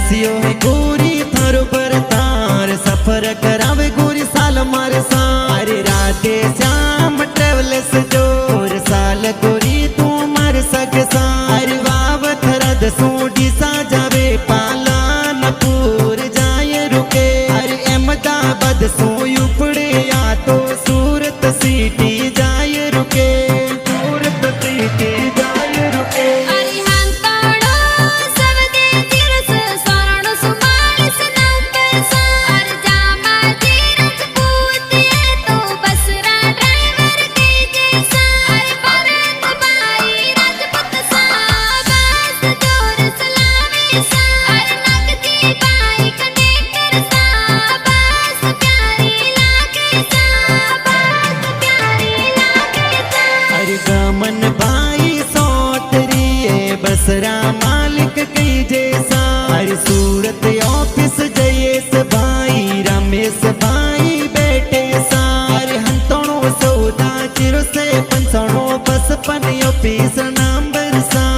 रसियो है गोरी थारो पर तार सफर करावे गोरी साल मारे सारे राधे श्याम ट्रेवल्स जो और साल गोरी तू मार सके सारे वाव थरा दसूडी सा जावे पालनपुर जाए रुके अरे अहमदाबाद सो उपड़े या तो सूरत सिटी जाए रुके सूरत सिटी जाए रुके गमन भाई सौतरी बसरा मालिक कई जैसा हर सूरत